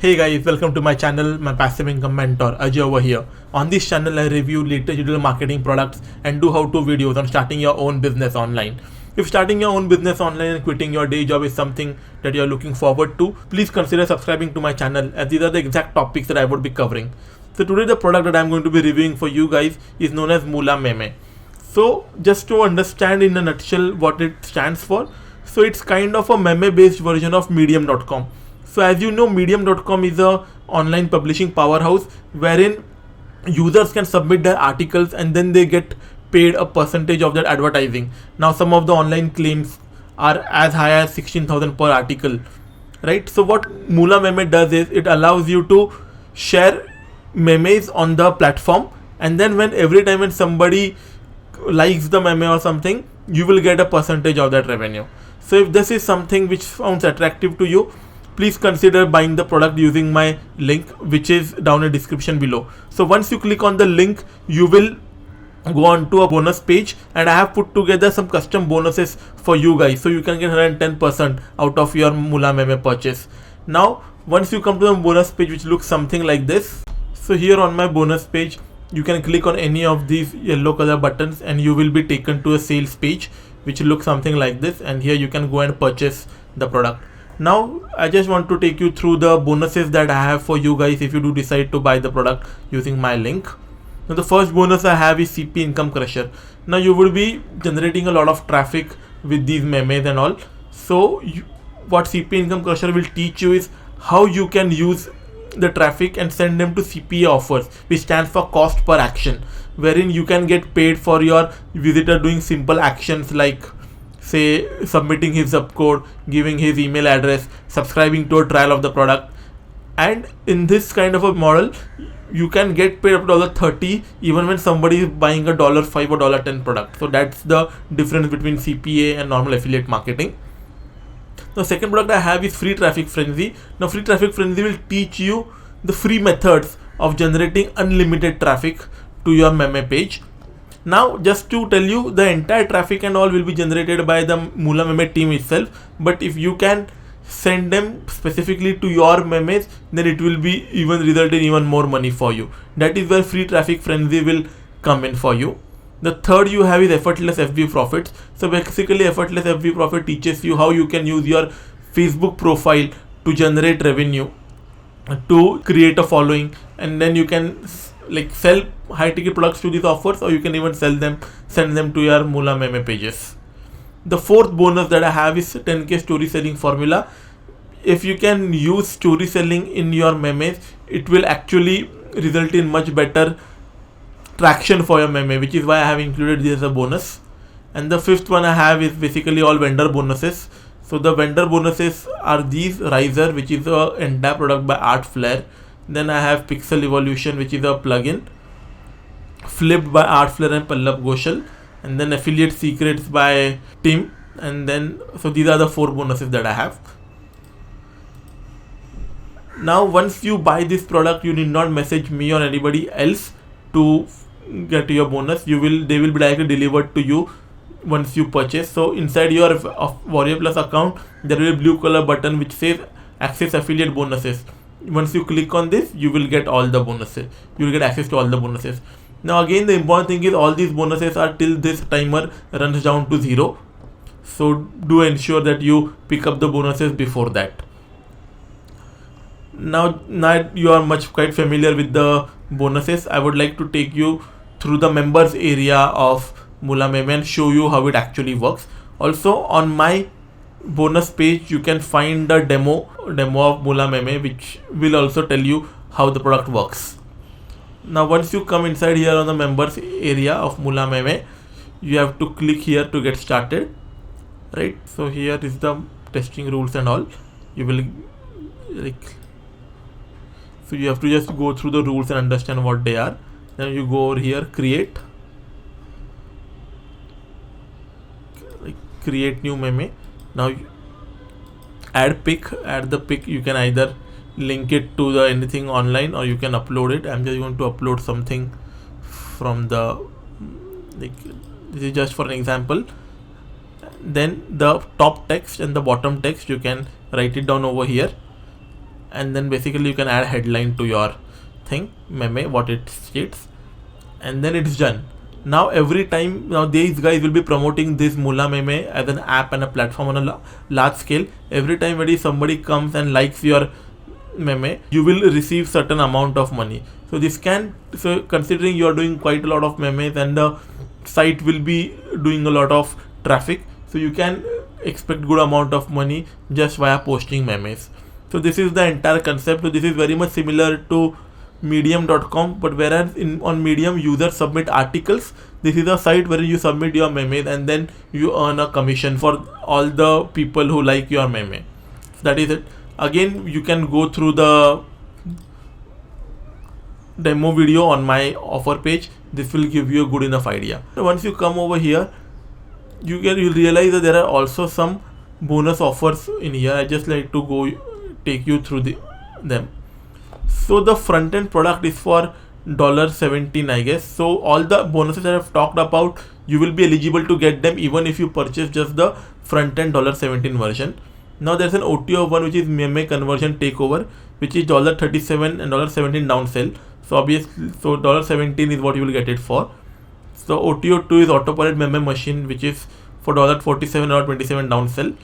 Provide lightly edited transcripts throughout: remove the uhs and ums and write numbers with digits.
Hey guys, welcome to my channel, my passive income mentor Ajay over here. On this channel, I review latest digital marketing products and do how-to videos on starting your own business online. If starting your own business online and quitting your day job is something that you're looking forward to, please consider subscribing to my channel, as these are the exact topics that I would be covering. So today the product that I'm going to be reviewing for you guys is known as MoolaMeme. So just to understand in a nutshell what it stands for, so it's kind of a meme based version of medium.com. So as you know, medium.com is a online publishing powerhouse wherein users can submit their articles and then they get paid a percentage of that advertising. Now some of the online claims are as high as 16,000 per article, right? So what MoolaMeme does is it allows you to share memes on the platform, and then every time when somebody likes the meme or something, you will get a percentage of that revenue. So if this is something which sounds attractive to you, please consider buying the product using my link, which is down in the description below. So once you click on the link, you will go on to a bonus page, and I have put together some custom bonuses for you guys, so you can get 110% out of your MoolaMeme purchase. Now once you come to the bonus page, which looks something like this, so here on my bonus page you can click on any of these yellow color buttons and you will be taken to a sales page which looks something like this, and here you can go and purchase the product. Now I just want to take you through the bonuses that I have for you guys if you do decide to buy the product using my link. Now the first bonus I have is CP Income Crusher. Now you will be generating a lot of traffic with these memes and all. So what CP Income Crusher will teach you is how you can use the traffic and send them to CPA offers, which stands for cost per action, wherein you can get paid for your visitor doing simple actions like say submitting his zip code, giving his email address, subscribing to a trial of the product. And in this kind of a model, you can get paid up to $30 even when somebody is buying a $5 or $10 product. So that's the difference between CPA and normal affiliate marketing. The second product I have is Free Traffic Frenzy. Now Free Traffic Frenzy will teach you the free methods of generating unlimited traffic to your meme page. Now just to tell you, the entire traffic and all will be generated by the MoolaMeme team itself, but if you can send them specifically to your memes, then it will be even result in even more money for you. That is where Free Traffic Frenzy will come in for you. The third you have is Effortless FB Profits. So basically Effortless FB Profit teaches you how you can use your Facebook profile to generate revenue, to create a following, and then you can like sell high ticket products to these offers, or you can even send them to your MoolaMeme pages. The fourth bonus that I have is 10k story selling formula. If you can use story selling in your memes, it will actually result in much better traction for your meme, which is why I have included this as a bonus. And the fifth one I have is basically all vendor bonuses. So the vendor bonuses are these: Riser, which is a entire product by Art Flair. Then I have Pixel Evolution, which is a plugin. Flipped by Art Flair and Pallab Ghoshal. And then Affiliate Secrets by Tim. And then so these are the 4 bonuses that I have. Now once you buy this product, you need not message me or anybody else to get your bonus. They will be directly delivered to you once you purchase. So inside your Warrior Plus account, there will be a blue color button which says Access Affiliate Bonuses. Once you click on this, you will get all the bonuses. You will get access to all the bonuses. Now again, the important thing is all these bonuses are till this timer runs down to 0. So do ensure that you pick up the bonuses before that. Now you are quite familiar with the bonuses. I would like to take you through the members area of MoolaMeme and show you how it actually works. Also on my bonus page, you can find the demo of MoolaMeme, which will also tell you how the product works. Now once you come inside here on the members area of MoolaMeme, you have to click here to get started, right? So here is the testing rules and all. You will so you have to just go through the rules and understand what they are. Then you go over here, create new meme. Now add the pic. You can either link it to the anything online or you can upload it. I'm just going to upload something from the this is just for an example. Then the top text and the bottom text, you can write it down over here. and then basically you can add headline to your thing, meme, what it states, and then it's done. Now every time, now these guys will be promoting this MoolaMeme as an app and a platform on a large scale. Every time when somebody comes and likes your meme, you will receive certain amount of money. So this can, so considering you are doing quite a lot of memes and the site will be doing a lot of traffic, so you can expect good amount of money just via posting memes. So this is the entire concept. So this is very much similar to medium.com, but whereas on Medium users submit articles, this is a site where you submit your memes and then you earn a commission for all the people who like your meme. So that is it. Again, you can go through the demo video on my offer page. This will give you a good enough idea. So once you come over here, you'll realize that there are also some bonus offers in here. I just like to go take you through them. So the front end product is for $17, I guess. So all the bonuses that I've talked about, you will be eligible to get them even if you purchase just the front end $17 version. Now there's an OTO one, which is meme conversion takeover, which is $37 and $17 downsell. So obviously, so $17 is what you will get it for. So OTO 2 is Autopilot meme machine, which is for $47 or $27 downsell.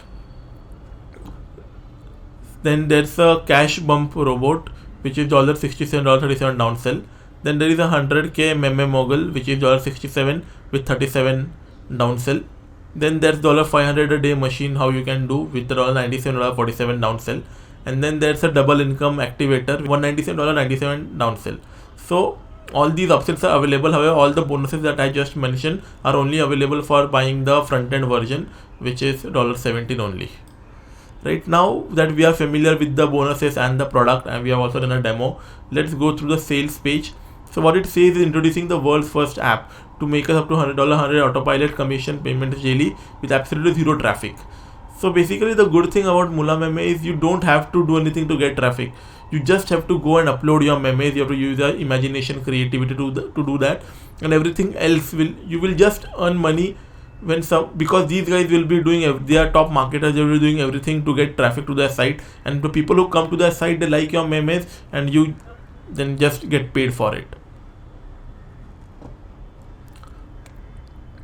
Then there's a cash bump robot, which is $67, $37 downsell. Then there is a 100k meme mogul, which is $67 with $37 downsell. Then there's $500 a day machine, how you can do with the $97, $47 downsell. And then there's a double income activator, $197, $97 downsell. So all these options are available. However, all the bonuses that I just mentioned are only available for buying the front end version, which is $17 only. Right, now that we are familiar with the bonuses and the product, and we have also done a demo, let's go through the sales page. So what it says is introducing the world's first app to make us up to $100 autopilot commission payments daily with absolutely zero traffic. So basically the good thing about MoolaMeme is you don't have to do anything to get traffic. You just have to go and upload your memes. You have to use your imagination, creativity to do that, and everything else you will just earn money when because these guys will be doing, they are top marketers, they will be doing everything to get traffic to their site, and the people who come to their site, they like your memes and you then just get paid for it.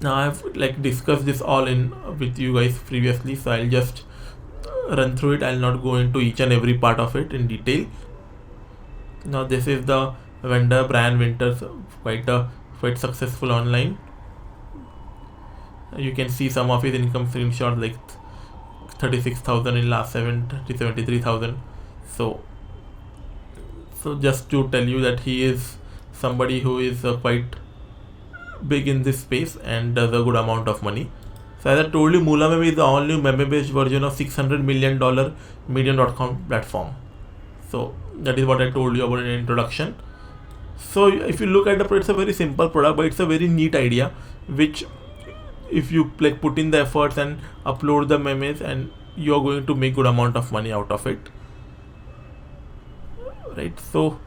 Now I've discussed this all with you guys previously, so I'll just run through it. I'll not go into each and every part of it in detail. Now this is the vendor, Brian Winters, quite successful online. You can see some of his income screenshot, like 36,000 in last 73,000. So just to tell you that he is somebody who is quite big in this space and does a good amount of money. So as I told you, MoolaMeme is the only meme-based version of $600 million Medium.com platform. So that is what I told you about in introduction. So if you look at the product, it's a very simple product, but it's a very neat idea, which if you put in the efforts and upload the memes, and you're going to make good amount of money out of it. Right, so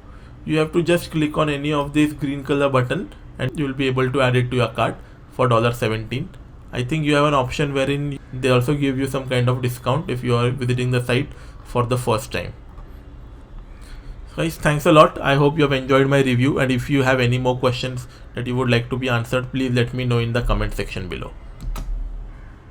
you have to just click on any of this green color button and you will be able to add it to your cart for $17. I think you have an option wherein they also give you some kind of discount if you are visiting the site for the first time. Guys, thanks a lot. I hope you have enjoyed my review, and if you have any more questions that you would like to be answered, please let me know in the comment section below.